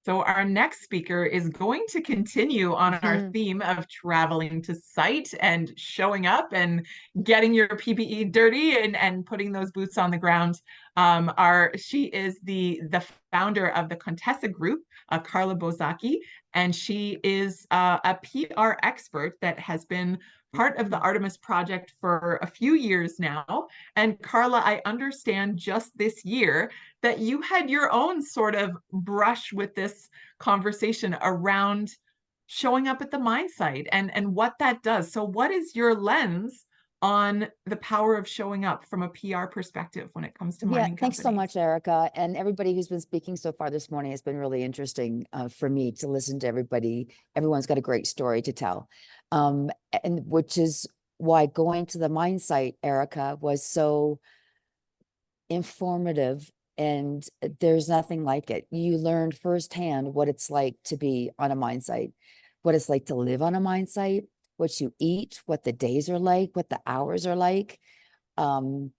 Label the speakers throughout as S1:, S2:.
S1: So our next speaker is going to continue on our
S2: Mhm.
S1: theme of traveling to site and showing up and getting your PPE dirty and putting those boots on the ground. She is the founder of the Contessa Group, Carla Bosacki, and she is a PR expert that has been part of the Artemis Project for a few years now. And Carla, I understand just this year that you had your own sort of brush with this conversation around showing up at the mine site and what that does. So what is your lens on the power of showing up from a PR perspective when it comes to
S2: Yeah,
S1: mining
S2: thanks so
S1: companies?
S2: much, Erica. And everybody who's been speaking so far this morning has been really interesting for me to listen to everybody. Everyone's got a great story to tell. And which is why going to the mine site, Erica, was so informative, and there's nothing like it. You learn firsthand what it's like to be on a mine site, what it's like to live on a mine site, what you eat, what the days are like, what the hours are like. Um,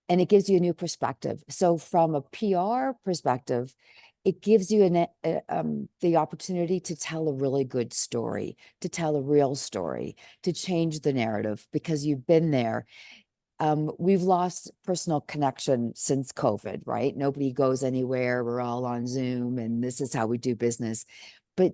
S2: and it gives you a new perspective. So from a PR perspective, it gives you the opportunity to tell a really good story, to tell a real story, to change the narrative because you've been there. We've lost personal connection since COVID, right? Nobody goes anywhere. We're all on Zoom, and this is how we do business. But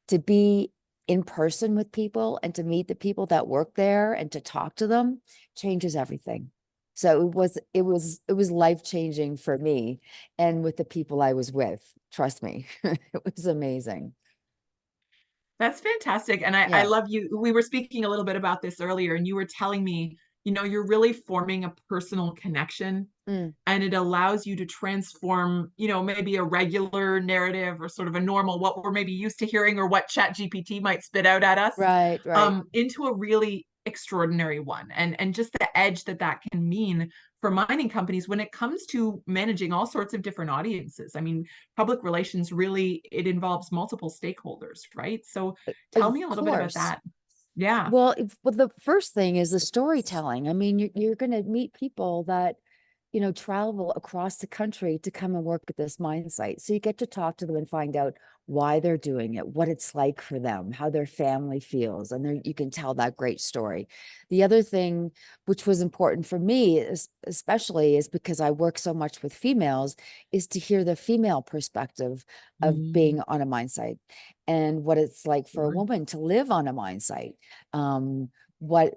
S2: to be in person with people and to meet the people that work there and to talk to them changes everything. So it was life-changing for me and with the people I was with. Trust me, it was amazing.
S1: That's fantastic. And I
S2: Yeah.
S1: love you. We were speaking a little bit about this earlier, and you were telling me, you're really forming a personal connection
S2: Mm,
S1: and it allows you to transform, maybe a regular narrative or sort of a normal, what we're maybe used to hearing or what Chat GPT might spit out at us,
S2: right, right.
S1: into a really extraordinary one. And just the edge that that can mean for mining companies when it comes to managing all sorts of different audiences. I mean, public relations really, it involves multiple stakeholders, right? So tell
S2: Of
S1: me a little bit about
S2: course.
S1: that. Yeah.
S2: Well, the first thing is the storytelling. I mean, you're going to meet people that, travel across the country to come and work at this mine site. So you get to talk to them and find out why they're doing it, what it's like for them, how their family feels, and then you can tell that great story. The other thing, which was important for me, especially is because I work so much with females, is to hear the female perspective of
S1: Mm,
S2: being on a mine site and what it's like for a
S1: sure.
S2: woman to live on a mine site. Um, what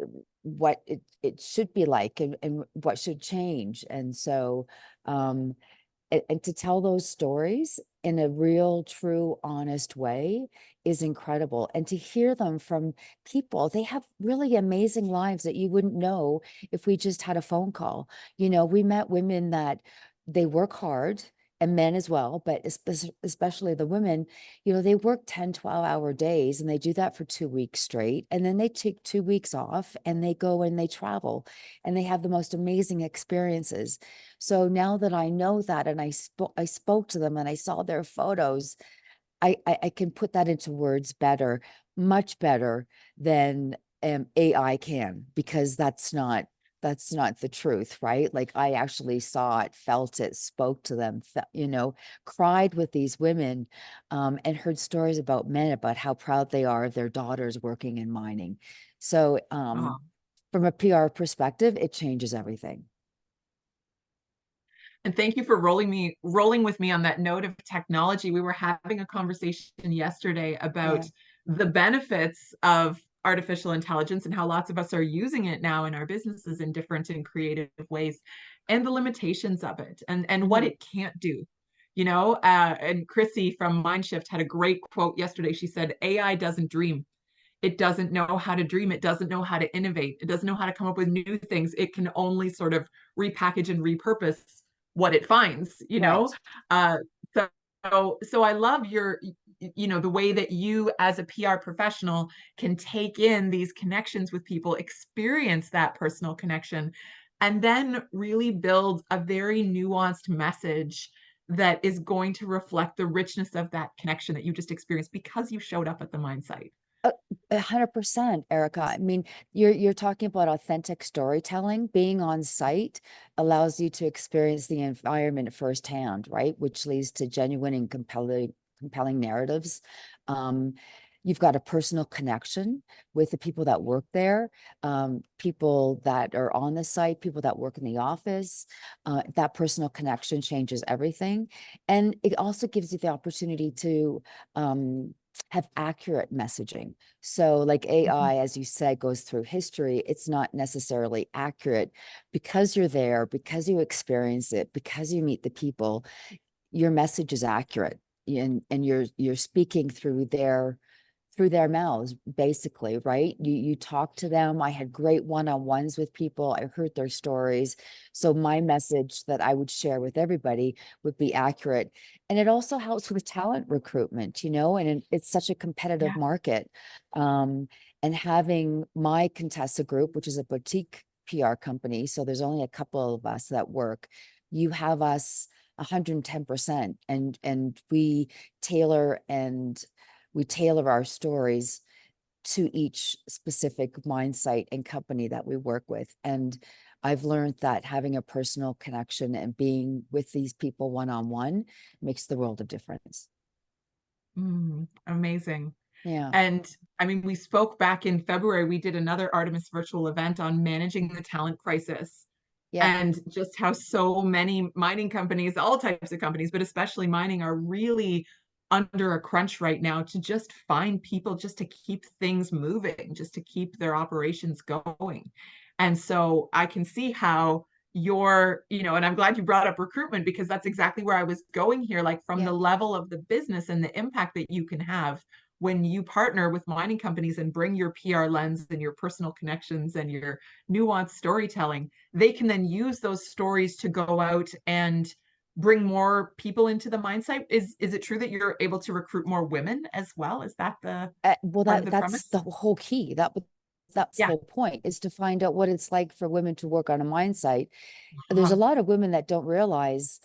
S2: it should be like and what should change. And so and to tell those stories in a real, true, honest way is incredible. And to hear them from people, they have really amazing lives that you wouldn't know if we just had a phone call. We met women that they work hard, and men as well, but especially the women, they work 10, 12-hour days, and they do that for 2 weeks straight. And then they take 2 weeks off and they go and they travel and they have the most amazing experiences. So now that I know that, and I spoke to them and I saw their photos, I can put that into words better, much better than AI can, because that's not the truth, right? Like I actually saw it, felt it, spoke to them, cried with these women, and heard stories about men about how proud they are of their daughters working in mining. So
S1: Oh.
S2: from a PR perspective, it changes everything.
S1: And thank you for rolling with me on that note of technology. We were having a conversation yesterday about
S2: Yeah.
S1: the benefits of artificial intelligence and how lots of us are using it now in our businesses in different and creative ways, and the limitations of it and what
S2: Mhm.
S1: it can't do. And Chrissy from Mindshift had a great quote yesterday. She said, AI doesn't dream. It doesn't know how to dream. It doesn't know how to innovate. It doesn't know how to come up with new things. It can only sort of repackage and repurpose what it finds,
S2: Right.
S1: Uh, so I love the way that you as a PR professional can take in these connections with people, experience that personal connection, and then really build a very nuanced message that is going to reflect the richness of that connection that you just experienced because you showed up at the mine site.
S2: 100%, Erica. I mean, you're talking about authentic storytelling. Being on site allows you to experience the environment firsthand, right? Which leads to genuine and compelling narratives. Um, you've got a personal connection with the people that work there, people that are on the site, people that work in the office. That personal connection changes everything. And it also gives you the opportunity to have accurate messaging. So like
S1: Mhm.
S2: AI, as you said, goes through history. It's not necessarily accurate because you're there, because you experience it, because you meet the people. Your message is accurate, and you're speaking through their mouths, basically, right? You talk to them. I had great one-on-ones with people. I heard their stories. So my message that I would share with everybody would be accurate. And it also helps with talent recruitment, and it's such a competitive
S1: Yeah.
S2: market. And having my Contessa Group, which is a boutique PR company, so there's only a couple of us that work, you have us 110%, and tailor and we tailor our stories to each specific mine site and company that we work with. And I've learned that having a personal connection and being with these people one-on-one makes the world of difference.
S1: Amazing.
S2: Yeah.
S1: And I mean, we spoke back in February. We did another Artemis virtual event on managing the talent crisis
S2: Yeah.
S1: and just how so many mining companies, all types of companies, but especially mining, are really under a crunch right now to just find people just to keep things moving, just to keep their operations going. And so I can see how and I'm glad you brought up recruitment because that's exactly where I was going here, like from the
S2: Yeah.
S1: level of the business and the impact that you can have when you partner with mining companies and bring your PR lens and your personal connections and your nuanced storytelling. They can then use those stories to go out and bring more people into the mine site. Is it true that you're able to recruit more women as well? Is that the
S2: Well,
S1: part of the
S2: that's the
S1: premise?
S2: whole key. That's the
S1: Yeah.
S2: whole point, is to find out what it's like for women to work on a mine site. There's a
S1: Uh-huh.
S2: lot of women that don't realize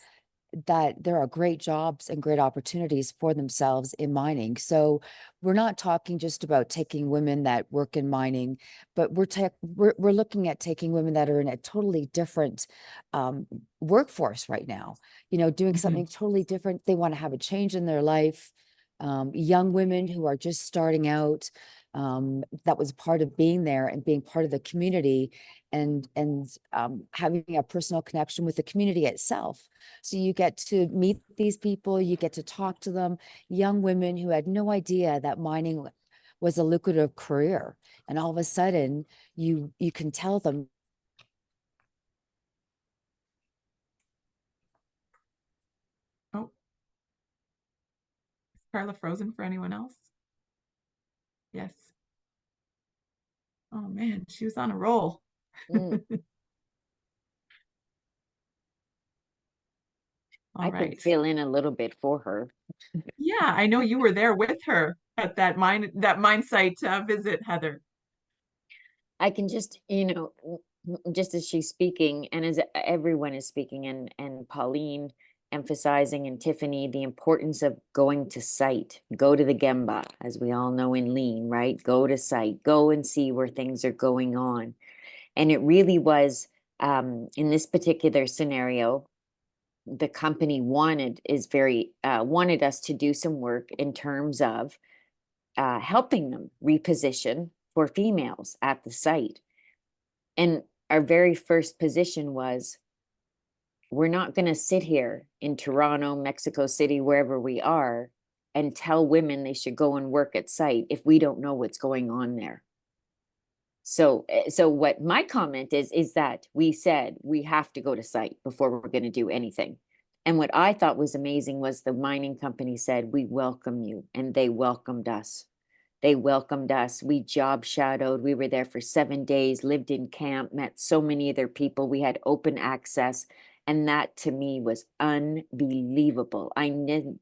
S2: that there are great jobs and great opportunities for themselves in mining. So we're not talking just about taking women that work in mining, but we're looking at taking women that are in a totally different um, workforce right now, doing
S1: Mhm.
S2: something totally different. They want to have a change in their life. Young women who are just starting out, that was part of being there and being part of the community, and having a personal connection with the community itself. So you get to meet these people, you get to talk to them, young women who had no idea that mining was a lucrative career. And all of a sudden, you can tell them.
S1: Oh, is Carla frozen for anyone else? Yes. Oh man, she was on a roll.
S3: Mm,
S1: All
S3: I can
S1: right.
S3: fill in a little bit for her.
S1: Yeah, I know you were there with her at that mine site visit, Heather.
S3: I can just, just as she's speaking and as everyone is speaking, and Pauline emphasizing, and Tiffany, the importance of going to site, go to the Gemba, as we all know in lean, right? Go to site, go and see where things are going on. And it really was, in this particular scenario, the company wanted us to do some work in terms of helping them reposition for females at the site. And our very first position was, we're not going to sit here in Toronto, Mexico City, wherever we are, and tell women they should go and work at site if we don't know what's going on there. So what my comment is that we said we have to go to site before we're going to do anything. And what I thought was amazing was the mining company said, we welcome you, and they welcomed us. They welcomed us. We job shadowed. We were there for 7 days, lived in camp, met so many other people. We had open access. And that to me was unbelievable.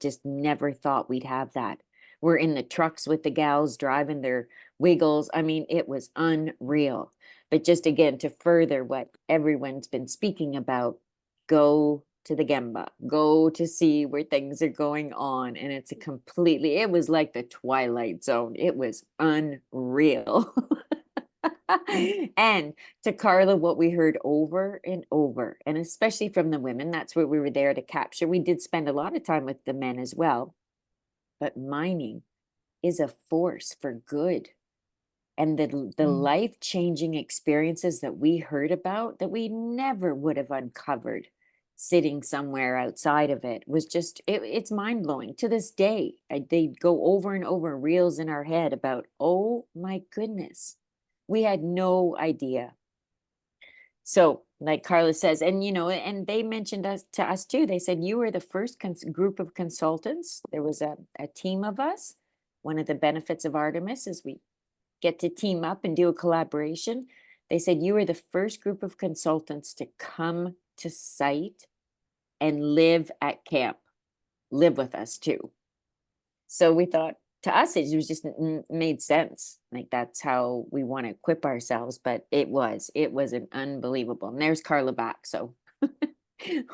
S3: Just never thought we'd have that. We're in the trucks with the gals driving their wiggles. I mean, it was unreal. But just again, to further what everyone's been speaking about, go to the Gemba, go to see where things are going on. And it was like the Twilight Zone. It was unreal. And to Carla, what we heard over and over, and especially from the women, that's what we were there to capture. We did spend a lot of time with the men as well. but mining is a force for good. And the
S1: Mm.
S3: life-changing experiences that we heard about that we never would have uncovered sitting somewhere outside of it was just, it's mind-blowing. To this day, they go over and over reels in our head about, oh my goodness, we had no idea. So like Carla says, and and they mentioned us to us too. They said, you were the first group of consultants. There was a team of us. One of the benefits of Artemis is we get to team up and do a collaboration. They said, you were the first group of consultants to come to site and live at camp, live with us too. So we thought, to us, it was just made sense. Like, that's how we want to equip ourselves. But it was an unbelievable. And there's Carla back. So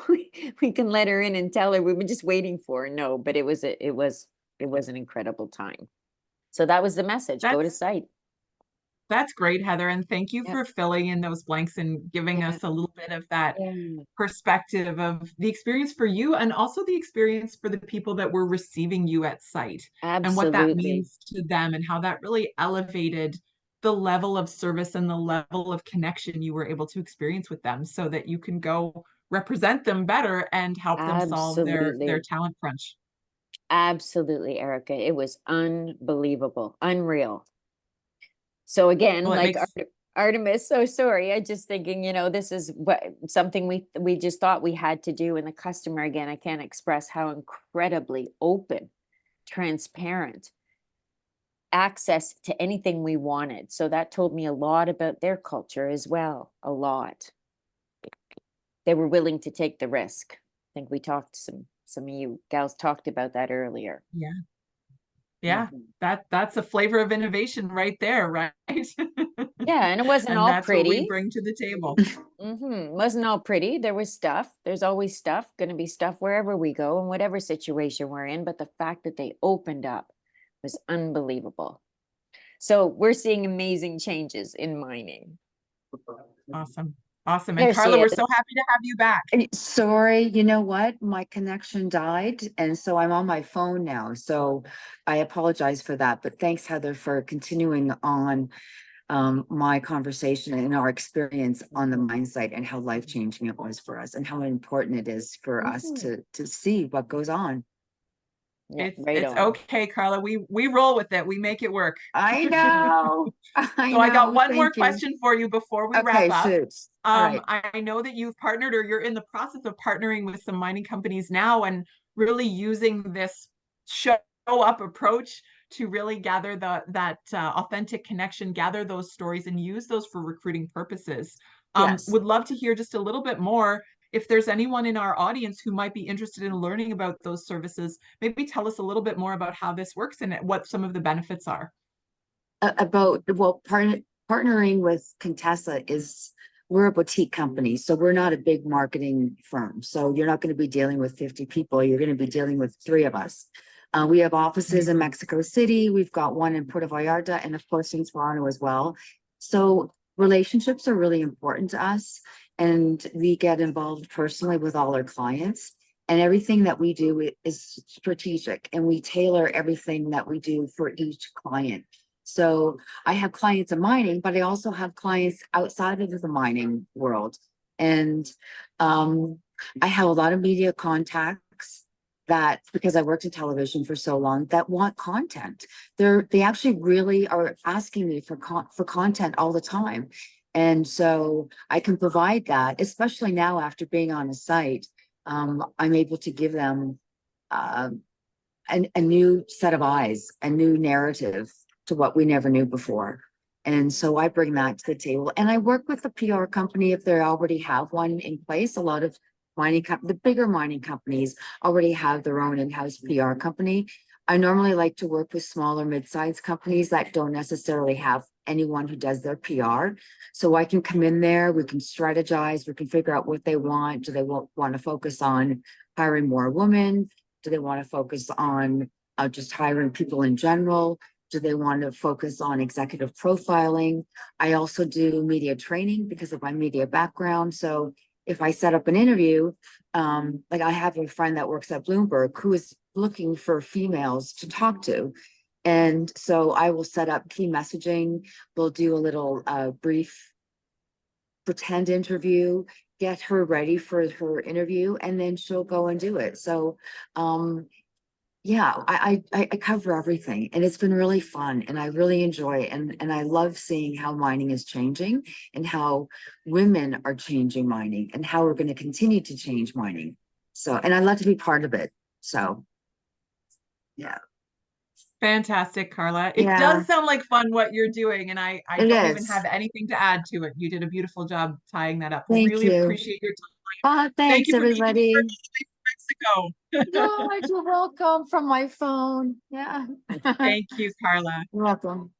S3: we can let her in and tell her we were just waiting for her. No, but it was an incredible time. So that was the message. Go to site.
S1: That's great, Heather. And thank you
S3: Yep.
S1: for filling in those blanks and giving us a little bit of that
S3: Yeah.
S1: perspective of the experience for you and also the experience for the people that were receiving you at site and what that
S3: Absolutely.
S1: means to them and how that really elevated the level of service and the level of connection you were able to experience with them so that you can go represent them better and help them solve their
S3: Absolutely.
S1: talent crunch.
S3: Absolutely, Erica. It was unbelievable, unreal. So again,
S1: Well, it
S3: like
S1: makes
S3: Artemis, so sorry. I just thinking, this is something we just thought we had to do. And the customer, again, I can't express how incredibly open, transparent, access to anything we wanted. So that told me a lot about their culture as well. A lot. They were willing to take the risk. I think we talked, some of you gals talked about that earlier.
S1: yeah. Yeah,
S3: Mhm.
S1: that's a flavor of innovation right there, right?
S3: Yeah, and it wasn't
S1: And
S3: all
S1: that's what we
S3: pretty.
S1: bring to the table.
S3: Wasn't all pretty. There was stuff. There's always stuff, going to be stuff wherever we go and whatever situation we're in. But the fact that they opened up was unbelievable. So we're seeing amazing changes in mining.
S1: Awesome. Awesome. And
S3: There she
S1: Carla, we're
S3: is.
S1: so happy to have you back.
S2: Sorry, you know what? My connection died, and so I'm on my phone now. So I apologize for that. But thanks, Heather, for continuing on my conversation and our experience on the mine site and how life-changing it was for us and how important it is for us to see what goes on.
S3: Yeah,
S1: It's
S3: on.
S1: okay, Carla. We roll with it. We make it work.
S2: I know.
S1: So I got one more
S2: Thank you.
S1: question for you before we
S2: Okay,
S1: wrap up.
S2: shoot. All right.
S1: I know that you've partnered or you're in the process of partnering with some mining companies now and really using this show up approach to really gather that authentic connection, gather those stories and use those for recruiting purposes.
S2: Yes.
S1: Would love to hear just a little bit more. If there's anyone in our audience who might be interested in learning about those services, maybe tell us a little bit more about how this works and what some of the benefits are.
S2: Partnering with Contessa is, we're a boutique company, so we're not a big marketing firm. So you're not going to be dealing with 50 people. You're going to be dealing with 3 of us. We have offices in Mexico City. We've got one in Puerto Vallarta and of course in Toronto as well. So relationships are really important to us, and we get involved personally with all our clients. And everything that we do is strategic, and we tailor everything that we do for each client. So I have clients in mining, but I also have clients outside of the mining world. And I have a lot of media contacts that, because I worked in television for so long, that want content. They actually really are asking me for content all the time. And so I can provide that, especially now after being on a site. I'm able to give them a new set of eyes, a new narrative to what we never knew before. And so I bring that to the table, and I work with the PR company if they already have one in place. A lot of the bigger mining companies already have their own in-house PR company. I normally like to work with smaller mid-sized companies that don't necessarily have anyone who does their PR. So I can come in there, we can strategize, we can figure out what they want. Do they want to focus on hiring more women? Do they want to focus on just hiring people in general? Do they want to focus on executive profiling? I also do media training because of my media background. So if I set up an interview, like I have a friend that works at Bloomberg who is looking for females to talk to. And so I will set up key messaging. We'll do a little brief pretend interview, get her ready for her interview, and then she'll go and do it. So yeah, I cover everything, and it's been really fun, and I really enjoy it, and I love seeing how mining is changing and how women are changing mining and how we're going to continue to change mining. So, and I'd love to be part of it. So yeah.
S1: Fantastic, Carla. It
S2: Yeah,
S1: does sound like fun what you're doing, and I
S2: it
S1: don't even
S2: is.
S1: have anything to add to it. You did a beautiful job tying that up.
S2: Thank
S1: Really
S2: you.
S1: appreciate your time. Thank
S2: Thanks,
S1: you for making me
S2: everybody.
S1: Mexico.
S2: No, you're welcome from my phone. Yeah.
S1: Thank you, Carla.
S2: You're welcome.